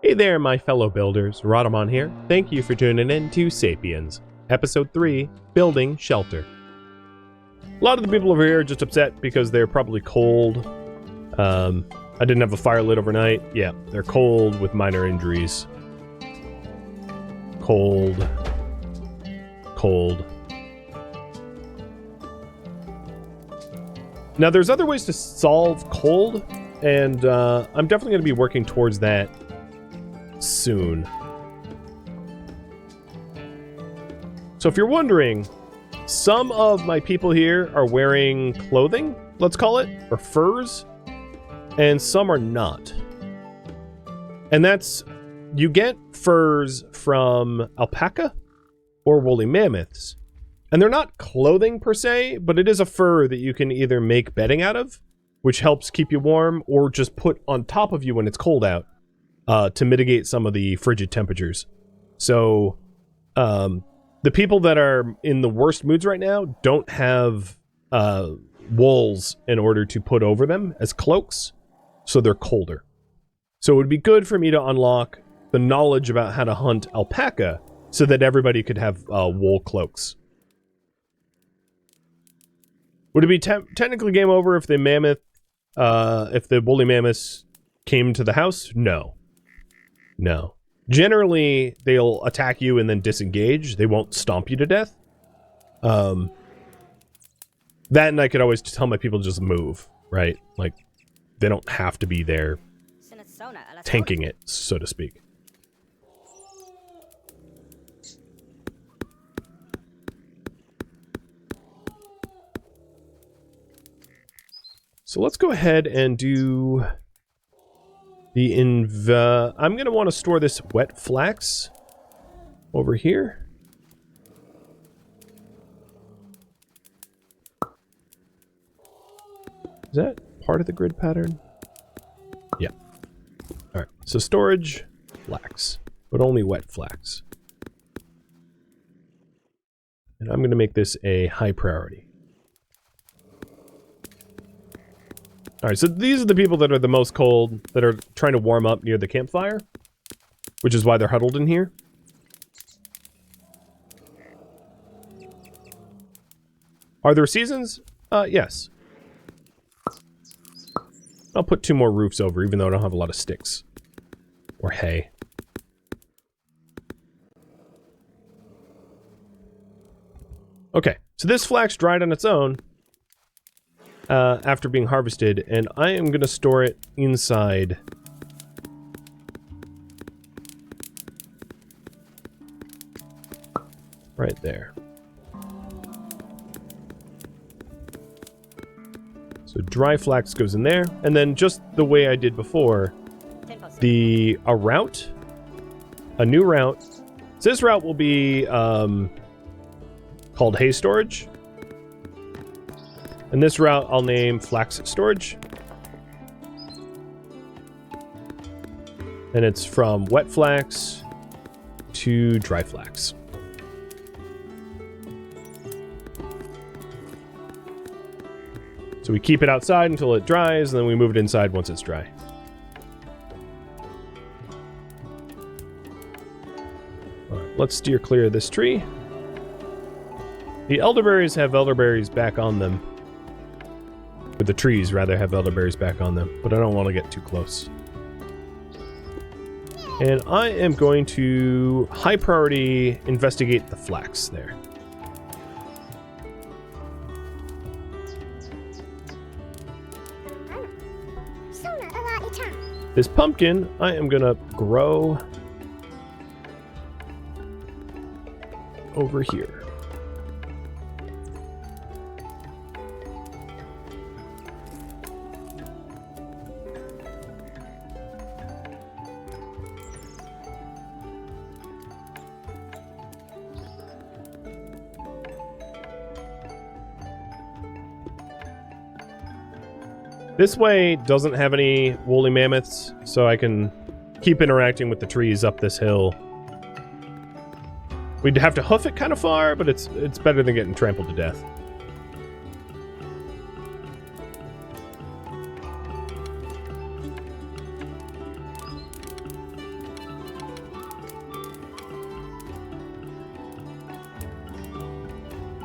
Hey there, my fellow builders. Rhadamant here. Thank you for tuning in to Sapiens, Episode 3, Building Shelter. A lot of the people over here are just upset because they're probably cold. I didn't have a fire lit overnight. Yeah, they're cold with minor injuries. Cold. Now, there's other ways to solve cold, and I'm definitely going to be working towards that soon. So if you're wondering, some of my people here are wearing clothing, let's call it, or furs, and some are not. And that's, you get furs from alpaca or woolly mammoths. And they're not clothing per se, but it is a fur that you can either make bedding out of, which helps keep you warm, or just put on top of you when it's cold out to mitigate some of the frigid temperatures. So the people that are in the worst moods right now don't have wools in order to put over them as cloaks, so they're colder. So it would be good for me to unlock the knowledge about how to hunt alpaca so that everybody could have wool cloaks. Would it be technically game over if the mammoth, if the woolly mammoths came to the house? No. No. Generally, they'll attack you and then disengage. They won't stomp you to death. That, and I could always tell my people to just move, right? Like, they don't have to be there tanking it, so to speak. So let's go ahead and do the I'm going to want to store this wet flax over here. Is that part of the grid pattern? Yeah. Alright, so storage, flax, but only wet flax. And I'm going to make this a high priority. Alright, so these are the people that are the most cold, that are trying to warm up near the campfire, which is why they're huddled in here. Are there seasons? Yes. I'll put 2 more roofs over, even though I don't have a lot of sticks. Or hay. Okay, so this flax dried on its own after being harvested, and I am going to store it inside. Right there. So dry flax goes in there, and then just the way I did before, a new route. So this route will be called hay storage. And this route I'll name flax storage. And it's from wet flax to dry flax. So we keep it outside until it dries, and then we move it inside once it's dry. All right, let's steer clear of this tree. The elderberries have elderberries back on them. With the trees, rather, have elderberries back on them, but I don't want to get too close. And I am going to high priority investigate the flax there. This pumpkin, I am gonna grow over here. This way doesn't have any woolly mammoths, so I can keep interacting with the trees up this hill. We'd have to hoof it kind of far, but it's better than getting trampled to death.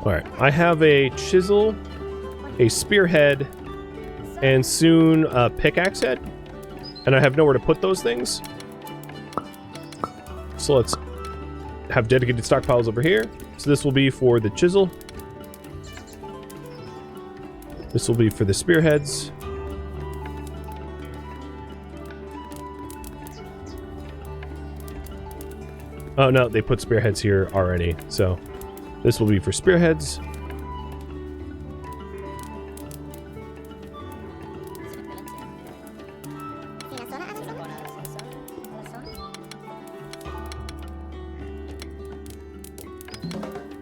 Alright, I have a chisel, a spearhead, and soon a pickaxe head. And I have nowhere to put those things. So let's have dedicated stockpiles over here. So this will be for the chisel. This will be for the spearheads. Oh no, they put spearheads here already. So this will be for spearheads.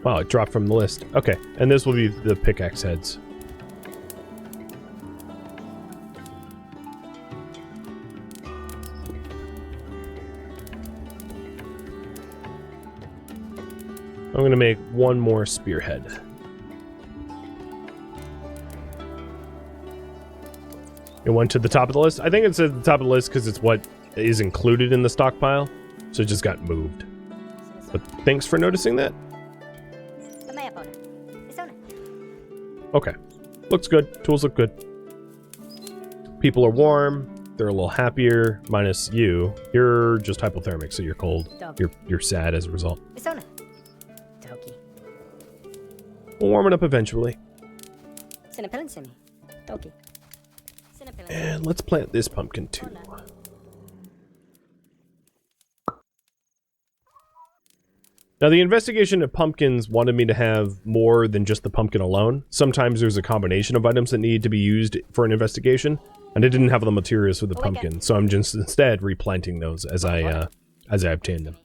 Wow, it dropped from the list. Okay, and this will be the pickaxe heads. I'm going to make one more spearhead. It went to the top of the list. I think it's at the top of the list because it's what is included in the stockpile. So it just got moved. But thanks for noticing that. Okay. Looks good. Tools look good. People are warm. They're a little happier. Minus you. You're just hypothermic, so you're cold. You're sad as a result. We'll warm it up eventually. And let's plant this pumpkin too. Now, the investigation of pumpkins wanted me to have more than just the pumpkin alone. Sometimes there's a combination of items that need to be used for an investigation, and I didn't have the materials for the pumpkin, so I'm just instead replanting those as I obtain them.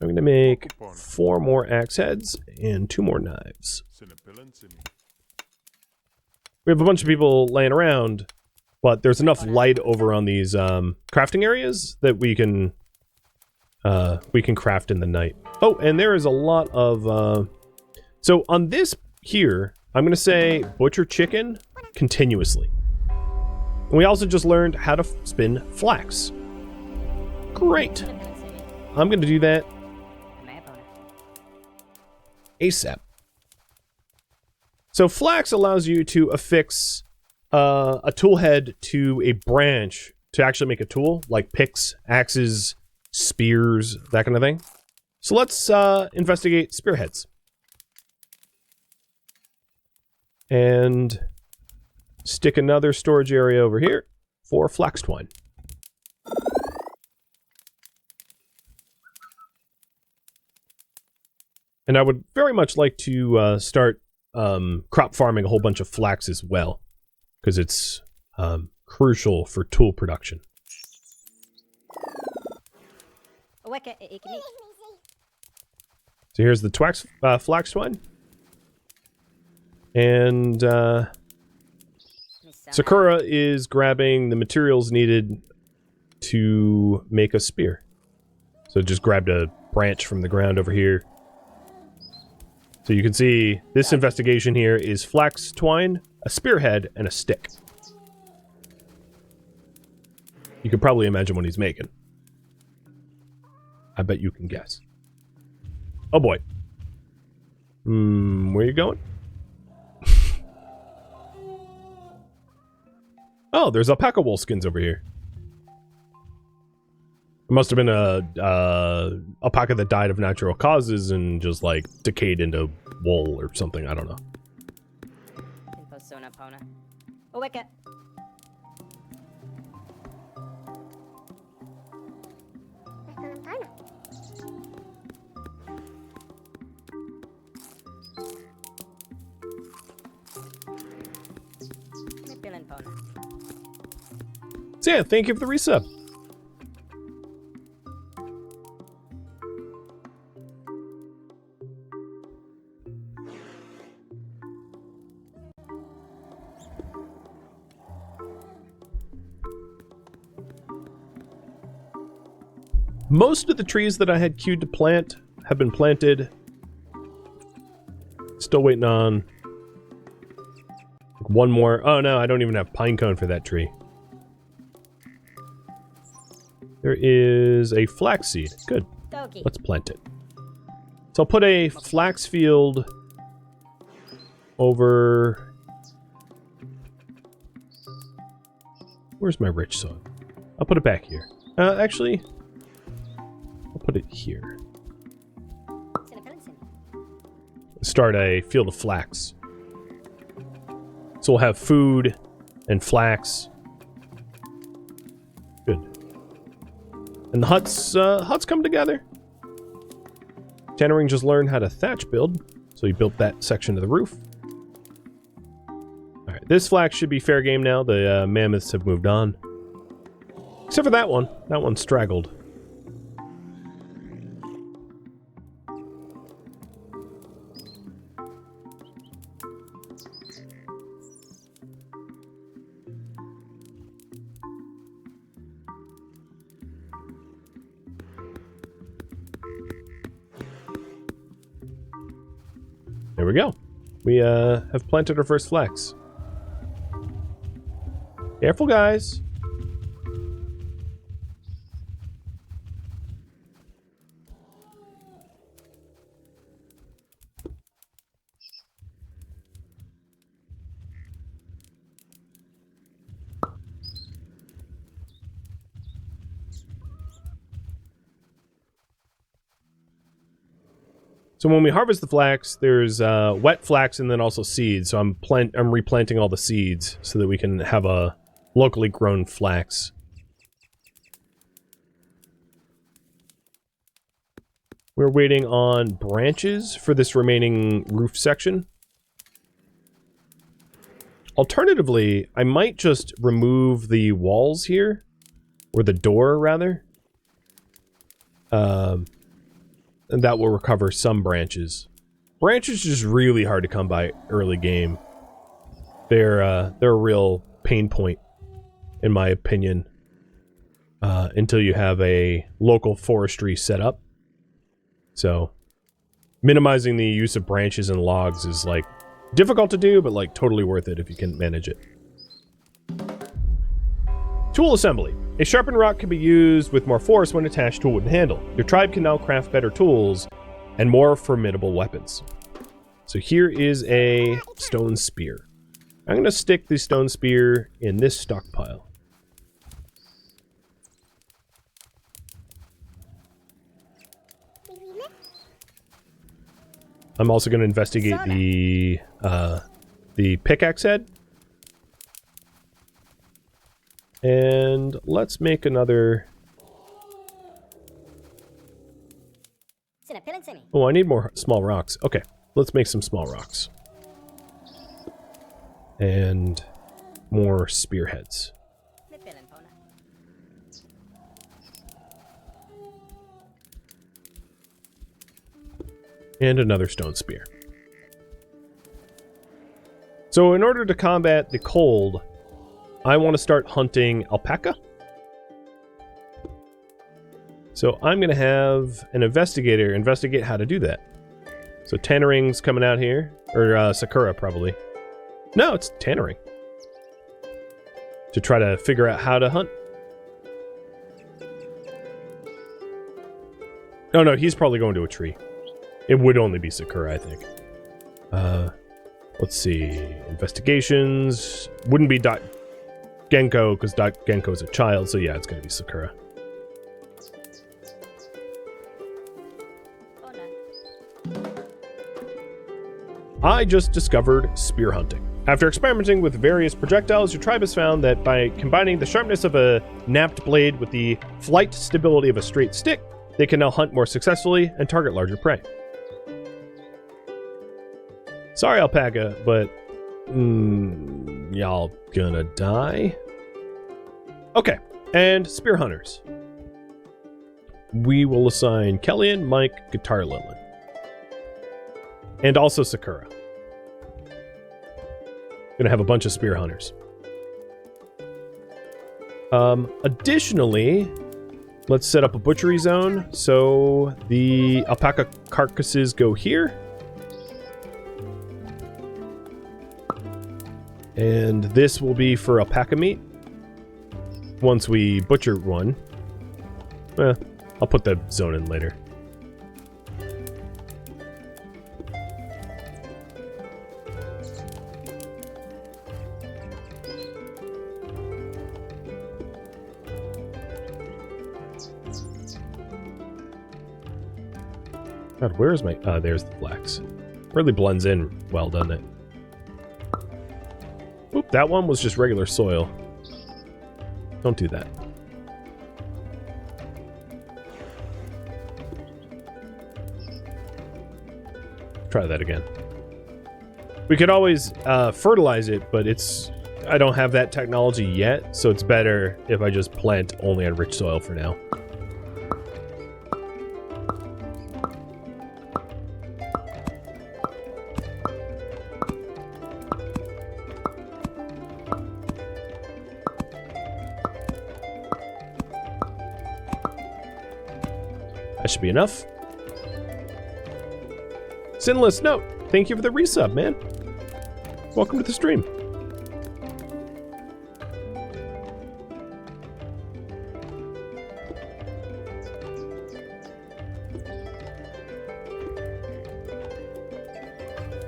I'm going to make 4 more axe heads and 2 more knives. We have a bunch of people laying around, but there's enough light over on these crafting areas that we can craft in the night. Oh, and there is a lot of so on this here, I'm going to say butcher chicken continuously. And we also just learned how to spin flax. Great. I'm going to do that ASAP. So flax allows you to affix a tool head to a branch to actually make a tool, like picks, axes, spears, that kind of thing. So let's investigate spearheads. And stick another storage area over here for flax twine. And I would very much like to start crop farming a whole bunch of flax as well, because it's crucial for tool production. So here's the flax twine. And Sakura is grabbing the materials needed to make a spear. So just grabbed a branch from the ground over here. So you can see this investigation here is flax twine, a spearhead, and a stick. You can probably imagine what he's making. I bet you can guess. Oh boy. Where are you going? Oh, there's alpaca wool skins over here. It must have been a alpaca that died of natural causes and just like decayed into wool or something. I don't know. So yeah, thank you for the resub. Most of the trees that I had queued to plant have been planted. Still waiting on One more. Oh no, I don't even have pine cone for that tree. There is a flax seed. Good. Let's plant it. So I'll put a flax field over... Where's my rich soil? I'll put it back here. Actually, I'll put it here. Start a field of flax. So we'll have food and flax. Good. And the huts come together. Tannering just learned how to thatch build, so he built that section of the roof. Alright, this flax should be fair game now. The mammoths have moved on. Except for that one. That one straggled. There we go. We have planted our first flax. Careful, guys. So when we harvest the flax, there's wet flax and then also seeds. So I'm replanting all the seeds so that we can have a locally grown flax. We're waiting on branches for this remaining roof section. Alternatively, I might just remove the walls here, or the door rather. And that will recover some branches. Branches are just really hard to come by early game. They're a real pain point, in my opinion, until you have a local forestry set up. So, minimizing the use of branches and logs is, like, difficult to do, but, like, totally worth it if you can manage it. Tool assembly. A sharpened rock can be used with more force when attached to a wooden handle. Your tribe can now craft better tools and more formidable weapons. So here is a stone spear. I'm going to stick the stone spear in this stockpile. I'm also going to investigate the pickaxe head. And let's make another... Oh, I need more small rocks. Okay, let's make some small rocks. And more spearheads. And another stone spear. So in order to combat the cold, I want to start hunting alpaca. So I'm going to have an investigator investigate how to do that. So Tannering's coming out here. Or Sakura, probably. No, it's Tannering. To try to figure out how to hunt. Oh no, he's probably going to a tree. It would only be Sakura, I think. Let's see. Investigations. Wouldn't be Genko, because Genko is a child, so yeah, it's going to be Sakura. I just discovered spear hunting. After experimenting with various projectiles, your tribe has found that by combining the sharpness of a napped blade with the flight stability of a straight stick, they can now hunt more successfully and target larger prey. Sorry, alpaca, but y'all gonna die. Okay, and spear hunters. We will assign Kellyanne, Mike, Guitar Lilin. And also Sakura. Gonna have a bunch of spear hunters. Additionally, let's set up a butchery zone. So the alpaca carcasses go here. And this will be for alpaca meat. Once we butcher one. I'll put the zone in later. God, where is my... there's the flax. Really blends in well, doesn't it? Oop, that one was just regular soil. Don't do that. Try that again. We could always fertilize it, but it's... I don't have that technology yet, so it's better if I just plant only on rich soil for now. That should be enough. Sinless Note, thank you for the resub, man. Welcome to the stream.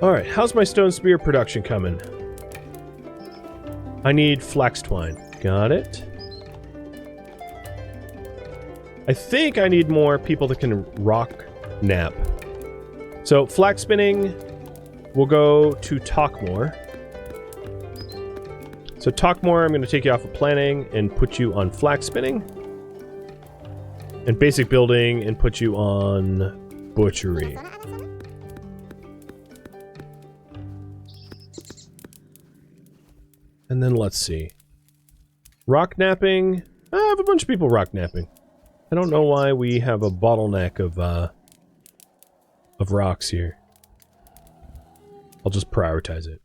Alright, how's my stone spear production coming? I need flax twine. Got it. I think I need more people that can rock nap. So, flax spinning will go to Talkmore. So, Talkmore, I'm going to take you off of planning and put you on flax spinning. And basic building and put you on butchery. And then let's see. Rock napping. I have a bunch of people rock napping. I don't know why we have a bottleneck of rocks here. I'll just prioritize it.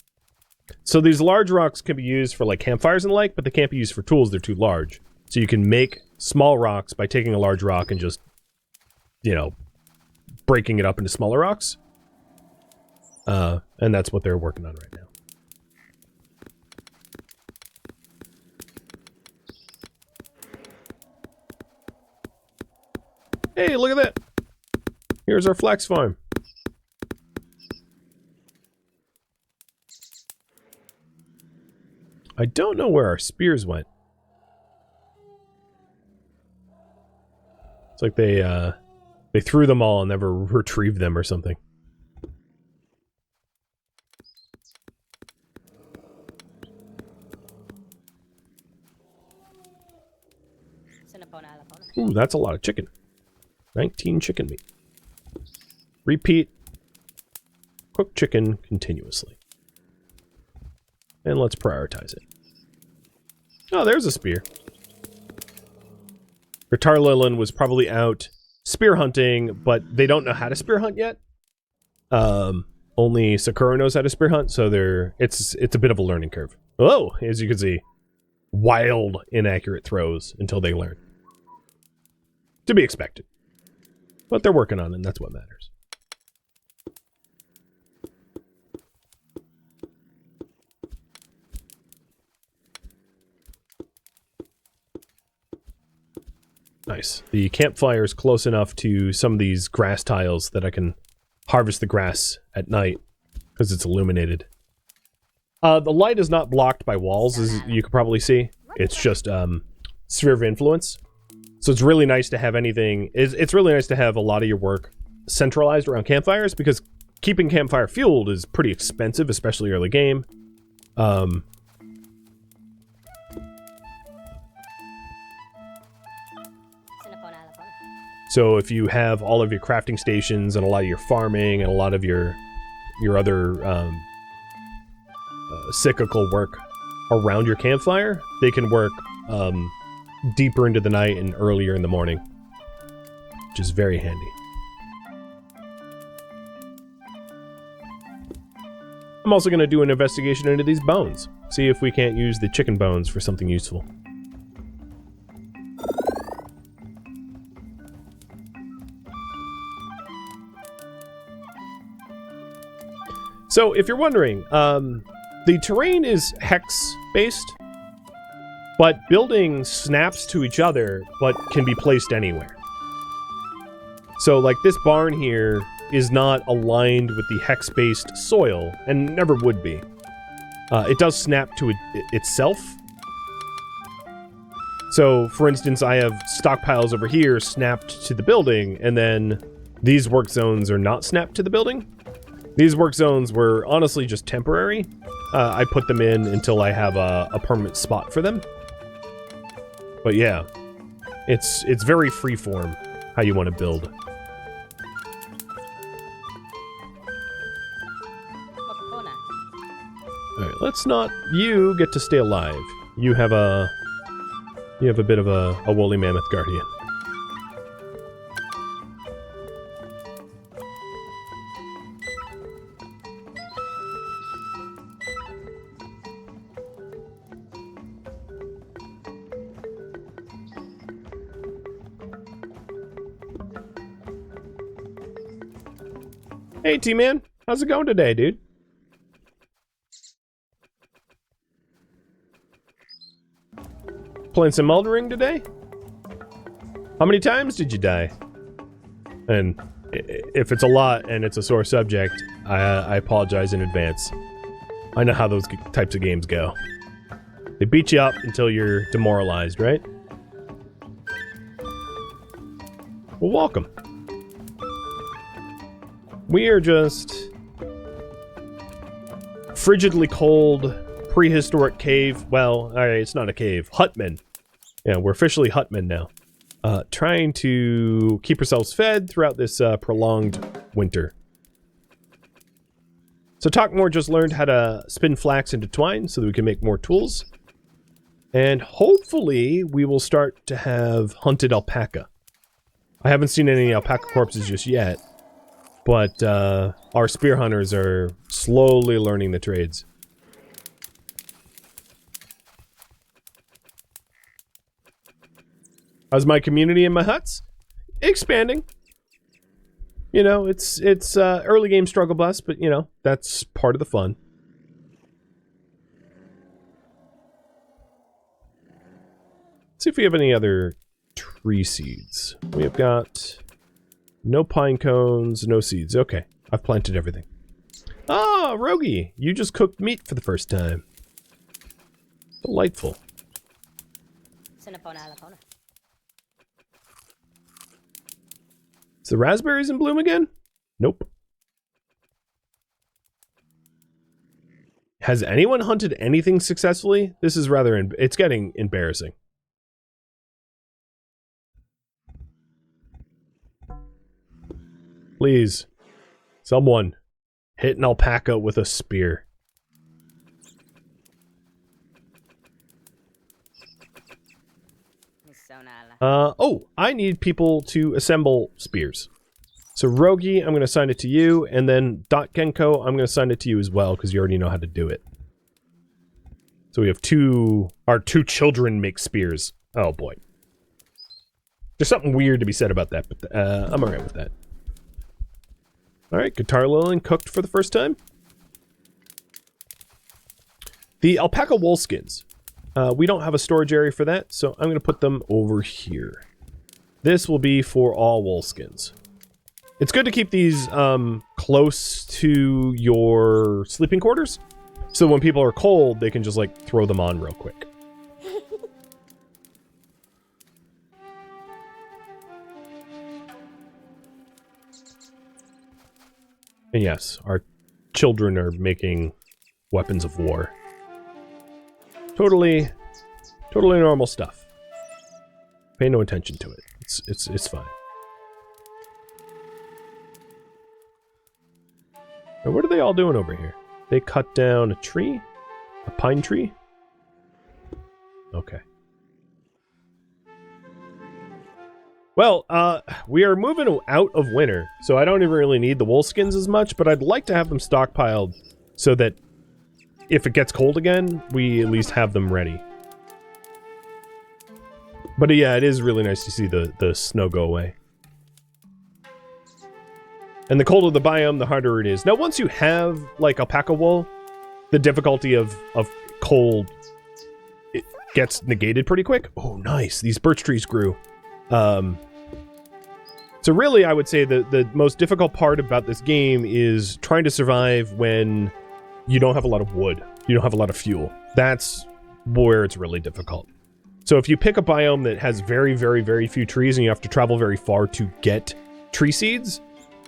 So these large rocks can be used for like campfires and the like, but they can't be used for tools, they're too large. So you can make small rocks by taking a large rock and just, you know, breaking it up into smaller rocks. And that's what they're working on right now. Hey, look at that! Here's our flax farm. I don't know where our spears went. It's like they threw them all and never retrieved them or something. Ooh, that's a lot of chicken. 19 chicken meat. Repeat. Cook chicken continuously. And let's prioritize it. Oh, there's a spear. Tarlilin was probably out spear hunting, but they don't know how to spear hunt yet. Only Sakura knows how to spear hunt, so it's a bit of a learning curve. Oh, as you can see, wild inaccurate throws until they learn. To be expected. But they're working on it, and that's what matters. Nice. The campfire is close enough to some of these grass tiles that I can harvest the grass at night because it's illuminated. The light is not blocked by walls, as you can probably see. It's just sphere of influence. So it's really nice to have anything... It's really nice to have a lot of your work centralized around campfires, because keeping campfire fueled is pretty expensive, especially early game. So if you have all of your crafting stations and a lot of your farming and a lot of your other cyclical work around your campfire, they can work deeper into the night and earlier in the morning, which is very handy. I'm also going to do an investigation into these bones, see if we can't use the chicken bones for something useful. So, if you're wondering, the terrain is hex-based, but building snaps to each other, but can be placed anywhere. So, like, this barn here is not aligned with the hex-based soil, and never would be. It does snap to itself. So, for instance, I have stockpiles over here snapped to the building, and then these work zones are not snapped to the building. These work zones were honestly just temporary. I put them in until I have a permanent spot for them. But yeah, it's very freeform how you want to build. Alright, let's not... You get to stay alive. You have a bit of a woolly mammoth guardian. Hey, T-Man. How's it going today, dude? Playing some Elden Ring today? How many times did you die? And if it's a lot and it's a sore subject, I apologize in advance. I know how those types of games go. They beat you up until you're demoralized, right? Well, welcome. We are just frigidly cold, prehistoric cave. Well, alright, it's not a cave. Hutmen. Yeah, we're officially Hutmen now. Trying to keep ourselves fed throughout this prolonged winter. So Talkmore just learned how to spin flax into twine so that we can make more tools. And hopefully we will start to have hunted alpaca. I haven't seen any alpaca corpses just yet. But our spear hunters are slowly learning the trades. How's my community in my huts? Expanding. You know, it's early game struggle bus, but you know, that's part of the fun. Let's see if we have any other tree seeds. We have got no pine cones, no seeds. Okay, I've planted everything. Ah, Rogi, you just cooked meat for the first time. Delightful. Is the raspberries in bloom again? Nope. Has anyone hunted anything successfully? This is rather, it's getting embarrassing. Please, someone hit an alpaca with a spear. Oh, I need people to assemble spears. So Rogi, I'm going to assign it to you, and then Genko, I'm going to assign it to you as well, because you already know how to do it. So we have our two children make spears. Oh boy. There's something weird to be said about that, but I'm alright with that. Alright, Guitar Lillian cooked for the first time. The alpaca wool skins. We don't have a storage area for that, so I'm going to put them over here. This will be for all wool skins. It's good to keep these close to your sleeping quarters, so when people are cold, they can just like throw them on real quick. And yes, our children are making weapons of war. Totally normal stuff. Pay no attention to it. It's fine. Now, what are they all doing over here? They cut down a tree? A pine tree? Okay. Well, we are moving out of winter, so I don't even really need the wool skins as much, but I'd like to have them stockpiled so that if it gets cold again, we at least have them ready. But yeah, it is really nice to see the snow go away. And the colder the biome, the harder it is. Now, once you have, like, alpaca wool, the difficulty of coal, it gets negated pretty quick. Oh, nice. These birch trees grew. So really, I would say the most difficult part about this game is trying to survive when you don't have a lot of wood. You don't have a lot of fuel. That's where it's really difficult. So if you pick a biome that has very, very, very few trees and you have to travel very far to get tree seeds,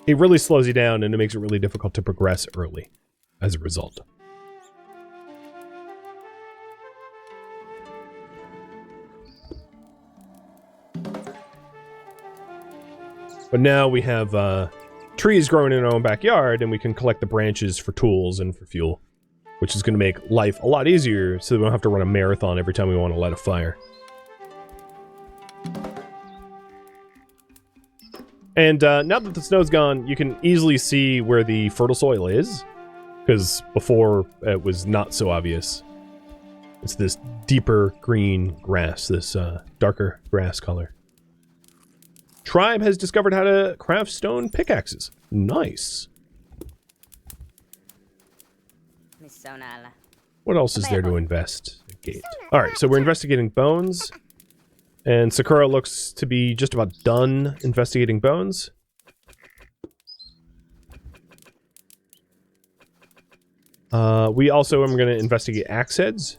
it really slows you down and it makes it really difficult to progress early as a result. But now we have trees growing in our own backyard, and we can collect the branches for tools and for fuel, which is going to make life a lot easier so that we don't have to run a marathon every time we want to light a fire. And now that the snow's gone, you can easily see where the fertile soil is, because before it was not so obvious. It's this deeper green grass, this darker grass color. Tribe has discovered how to craft stone pickaxes. Nice. What else is there to investigate? Alright, so we're investigating bones. And Sakura looks to be just about done investigating bones. We also are going to investigate axe heads.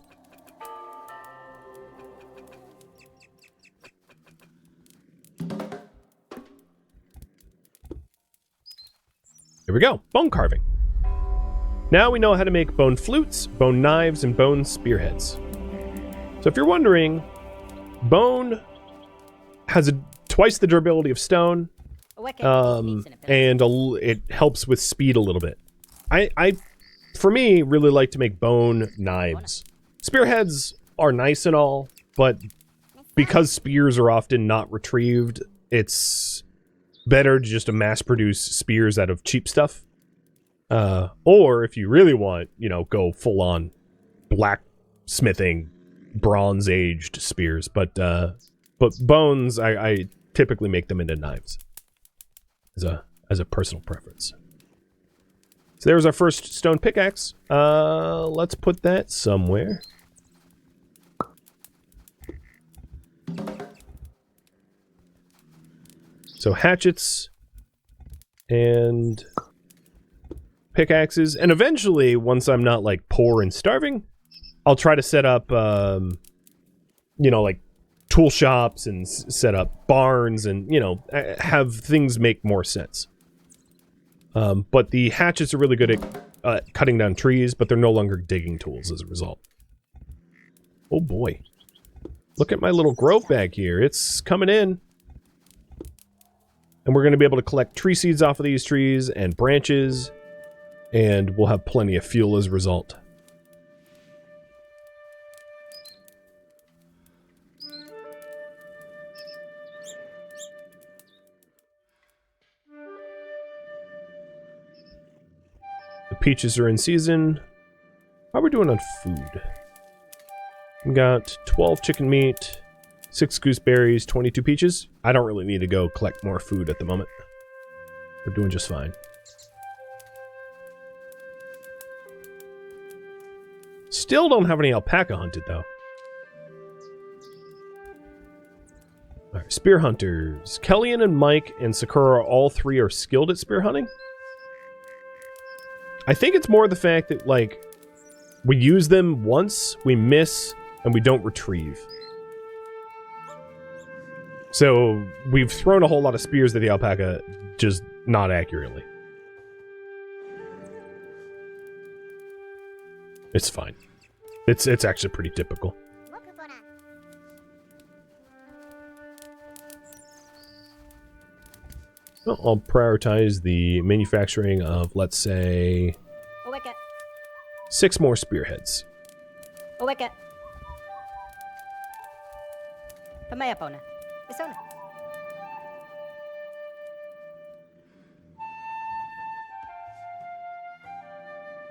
Here we go. Bone carving. Now we know how to make bone flutes, bone knives, and bone spearheads. So if you're wondering, bone has twice the durability of stone, and it helps with speed a little bit. I, for me, really like to make bone knives. Spearheads are nice and all, but because spears are often not retrieved, it's better to just mass-produce spears out of cheap stuff. Or if you really want, you know, go full-on blacksmithing, bronze-aged spears. But bones, I typically make them into knives as a personal preference. So there's our first stone pickaxe. Let's put that somewhere. So hatchets and pickaxes, and eventually, once I'm not like poor and starving, I'll try to set up, you know, like tool shops and set up barns and, you know, have things make more sense. But the hatchets are really good at cutting down trees, but they're no longer digging tools as a result. Oh boy. Look at my little grove bag here. It's coming in. And we're going to be able to collect tree seeds off of these trees and branches, and we'll have plenty of fuel as a result. The peaches are in season. How are we doing on food? We got 12 chicken meat, 6 gooseberries, 22 peaches. I don't really need to go collect more food at the moment. We're doing just fine. Still don't have any alpaca hunted, though. Alright, spear hunters. Kellyanne and Mike and Sakura, all three are skilled at spear hunting. I think it's more the fact that, like, we use them once, we miss, and we don't retrieve. So, we've thrown a whole lot of spears at the alpaca, just not accurately. It's fine. It's actually pretty typical. Well, I'll prioritize the manufacturing of, let's say, 6 more spearheads.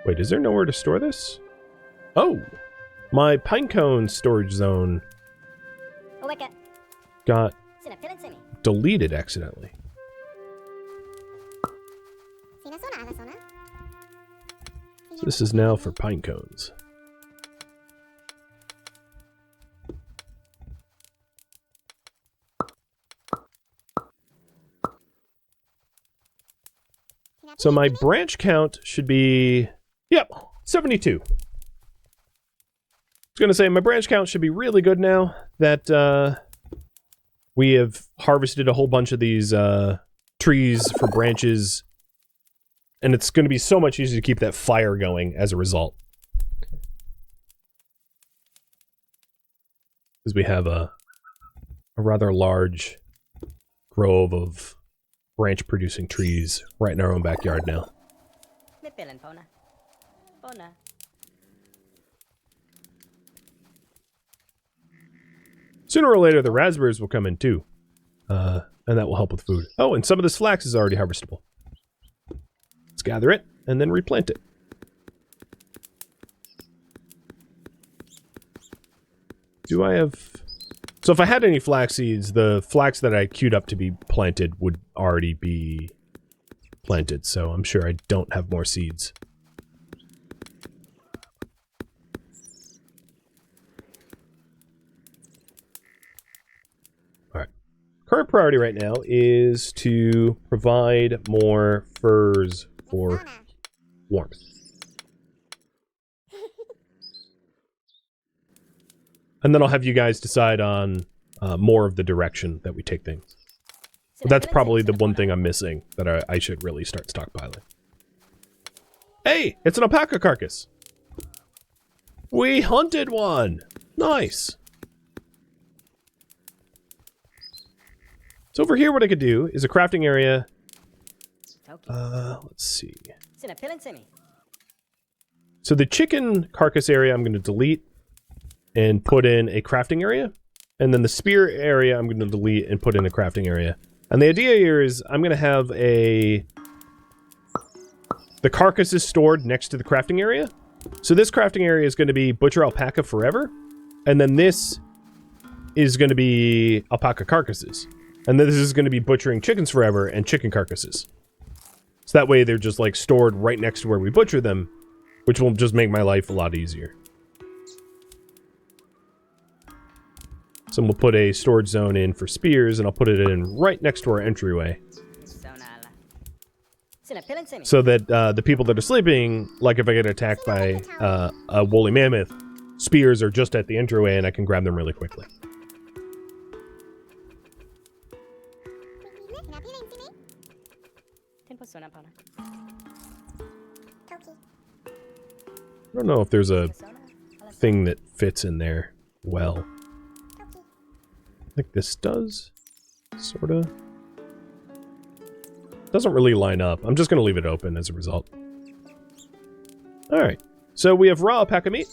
Wait, is there nowhere to store this? Oh! My pinecone storage zone got deleted accidentally. So this is now for pine cones. So my branch count should be, yep, 72. I was going to say my branch count should be really good now that we have harvested a whole bunch of these trees for branches. And it's going to be so much easier to keep that fire going as a result. Because we have a rather large grove of branch-producing trees right in our own backyard now. Sooner or later, the raspberries will come in too. And that will help with food. Oh, and some of this flax is already harvestable. Let's gather it, and then replant it. Do I have... So if I had any flax seeds, the flax that I queued up to be planted would already be planted, so I'm sure I don't have more seeds. Alright. Current priority right now is to provide more furs for warmth. And then I'll have you guys decide on more of the direction that we take things. But that's probably the one thing I'm missing that I should really start stockpiling. Hey, it's an alpaca carcass. We hunted one. Nice. So over here what I could do is a crafting area. Let's see. So the chicken carcass area I'm going to delete and put in a crafting area. And then the spear area I'm going to delete and put in a crafting area. And the idea here is I'm going to have the carcass is stored next to the crafting area. So this crafting area is going to be butcher alpaca forever. And then this is going to be alpaca carcasses. And then this is going to be butchering chickens forever and chicken carcasses. So that way they're just like stored right next to where we butcher them, which will just make my life a lot easier. So we'll put a storage zone in for spears, and I'll put it in right next to our entryway. So that the people that are sleeping, like if I get attacked by a woolly mammoth, spears are just at the entryway and I can grab them really quickly. I don't know if there's a thing that fits in there well. I think this does, sorta. Doesn't really line up. I'm just gonna leave it open as a result. Alright, so we have raw alpaca meat.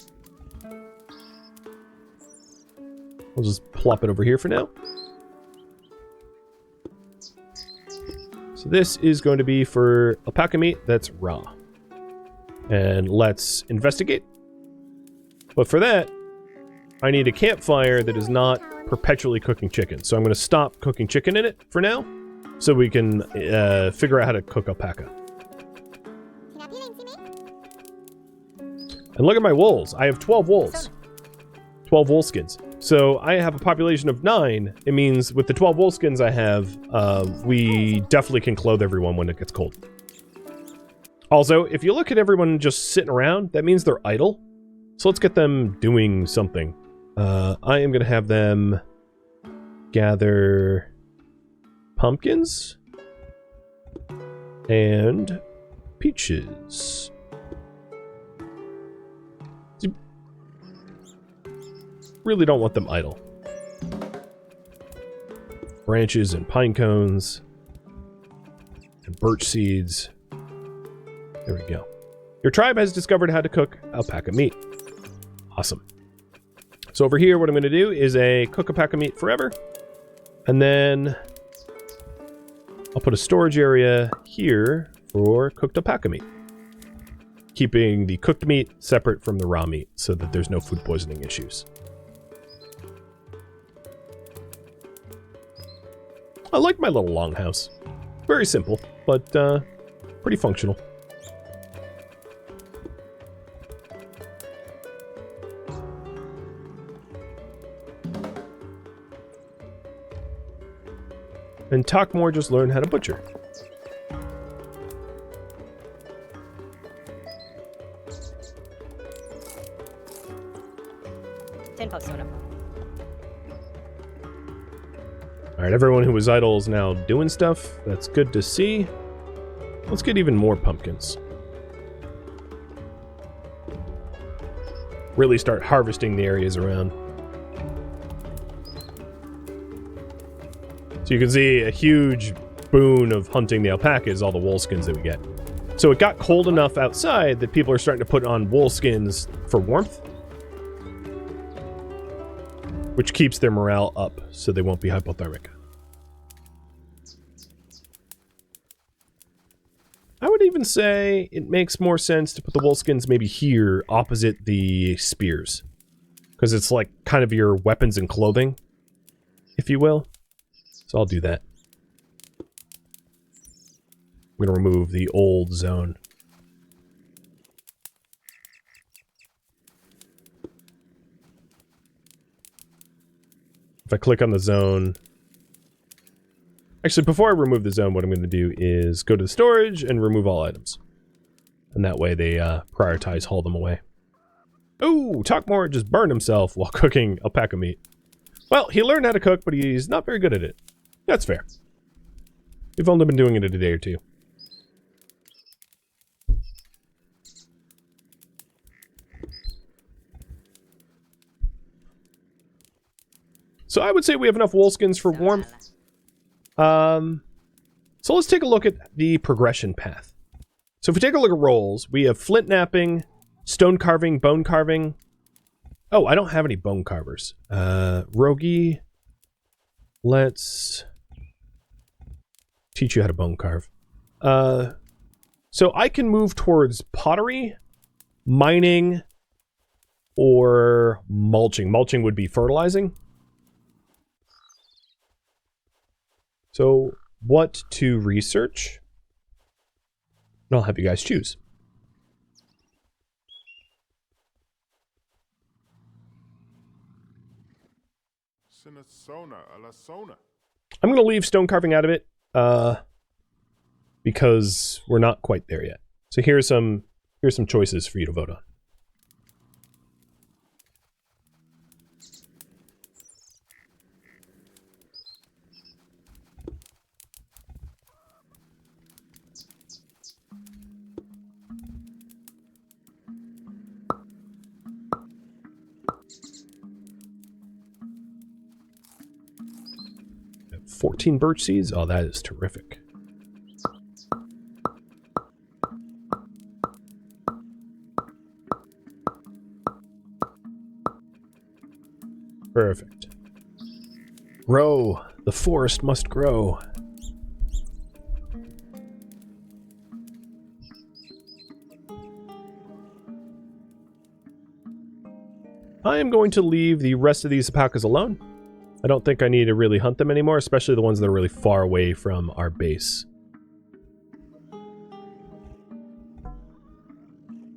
We'll just plop it over here for now. So this is going to be for alpaca meat that's raw. And let's investigate. But for that, I need a campfire that is not perpetually cooking chicken. So I'm going to stop cooking chicken in it for now, so we can figure out how to cook alpaca. And look at my wolves. I have 12 wolves. 12 wool skins. So I have a population of 9. It means with the 12 wool skins I have, we definitely can clothe everyone when it gets cold. Also, if you look at everyone just sitting around, that means they're idle. So let's get them doing something. I am going to have them gather pumpkins and peaches. Really don't want them idle. Branches and pine cones and birch seeds. There we go. Your tribe has discovered how to cook alpaca meat. Awesome. So over here, what I'm going to do is cook alpaca meat forever. And then I'll put a storage area here for cooked alpaca meat. Keeping the cooked meat separate from the raw meat so that there's no food poisoning issues. I like my little longhouse. Very simple, but pretty functional. And Talkmore just learned how to butcher. Alright, everyone who was idle is now doing stuff. That's good to see. Let's get even more pumpkins. Really start harvesting the areas around. So you can see a huge boon of hunting the alpaca is all the wool skins that we get. So it got cold enough outside that people are starting to put on wool skins for warmth, which keeps their morale up so they won't be hypothermic. I would even say it makes more sense to put the wool skins maybe here opposite the spears, because it's like kind of your weapons and clothing, if you will. So I'll do that. I'm going to remove the old zone. If I click on the zone... Actually, before I remove the zone, what I'm going to do is go to the storage and remove all items. And that way they prioritize haul them away. Oh, Talkmore just burned himself while cooking alpaca meat. Well, he learned how to cook, but he's not very good at it. That's fair. We've only been doing it a day or two. So I would say we have enough wool skins for warmth. So let's take a look at the progression path. So if we take a look at roles, we have flint knapping, stone carving, bone carving. Oh, I don't have any bone carvers. Rogi, let's teach you how to bone carve. So I can move towards pottery, mining, or mulching. Mulching would be fertilizing. So, what to research? And I'll have you guys choose. I'm going to leave stone carving out of it, because we're not quite there yet. So here's some choices for you to vote on. We have 14 birch seeds. Oh, that is terrific. Perfect. Grow. The forest must grow. I am going to leave the rest of these alpacas alone. I don't think I need to really hunt them anymore, especially the ones that are really far away from our base.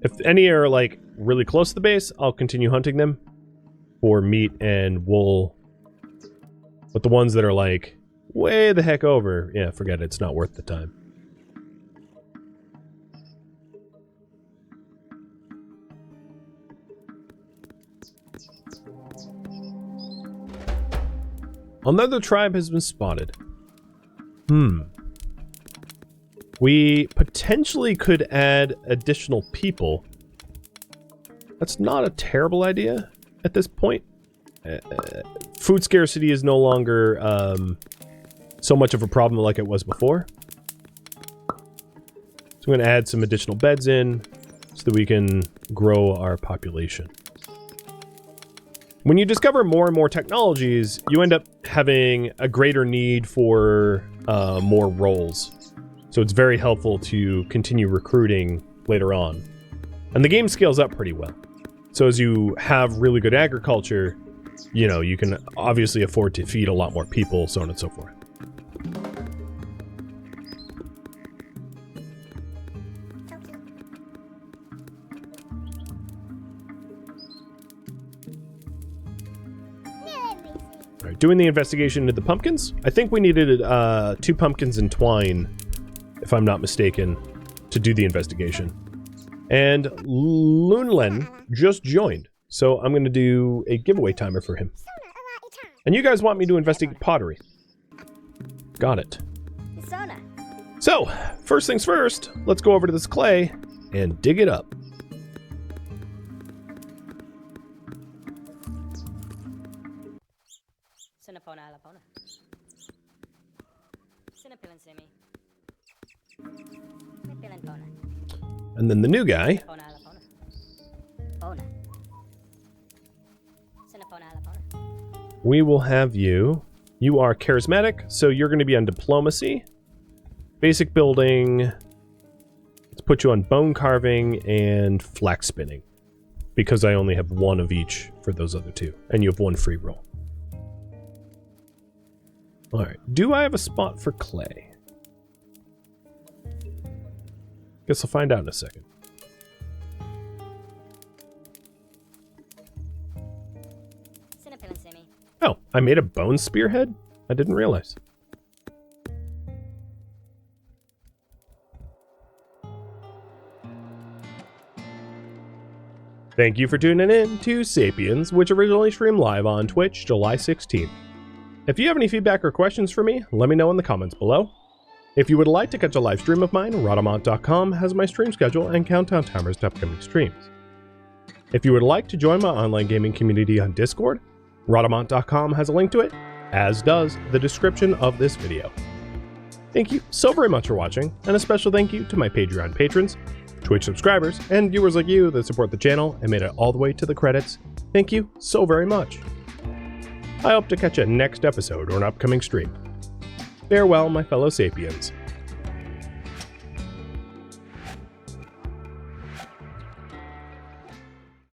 If any are like really close to the base, I'll continue hunting them for meat and wool. But the ones that are like way the heck over, yeah, forget it. It's not worth the time. Another tribe has been spotted. We potentially could add additional people. That's not a terrible idea at this point. Food scarcity is no longer so much of a problem like it was before. So I'm going to add some additional beds in so that we can grow our population. When you discover more and more technologies, you end up having a greater need for more roles. So it's very helpful to continue recruiting later on. And the game scales up pretty well. So as you have really good agriculture, you know, you can obviously afford to feed a lot more people, so on and so forth. Alright, right, doing the investigation into the pumpkins. I think we needed 2 pumpkins and twine, if I'm not mistaken, to do the investigation. And Lunlen just joined, so I'm going to do a giveaway timer for him. And you guys want me to investigate pottery. Got it. So, first things first, let's go over to this clay and dig it up. And then the new guy. We will have you. You are charismatic, so you're going to be on diplomacy. Basic building. Let's put you on bone carving and flax spinning. Because I only have 1 of each for those other 2. And you have 1 free roll. Alright. Do I have a spot for clay? Guess I'll find out in a second. Oh, I made a bone spearhead? I didn't realize. Thank you for tuning in to Sapiens, which originally streamed live on Twitch July 16th. If you have any feedback or questions for me, let me know in the comments below. If you would like to catch a live stream of mine, Rhadamant.com has my stream schedule and countdown timers to upcoming streams. If you would like to join my online gaming community on Discord, Rhadamant.com has a link to it, as does the description of this video. Thank you so very much for watching, and a special thank you to my Patreon patrons, Twitch subscribers, and viewers like you that support the channel and made it all the way to the credits. Thank you so very much. I hope to catch you next episode or an upcoming stream. Farewell, my fellow Sapiens.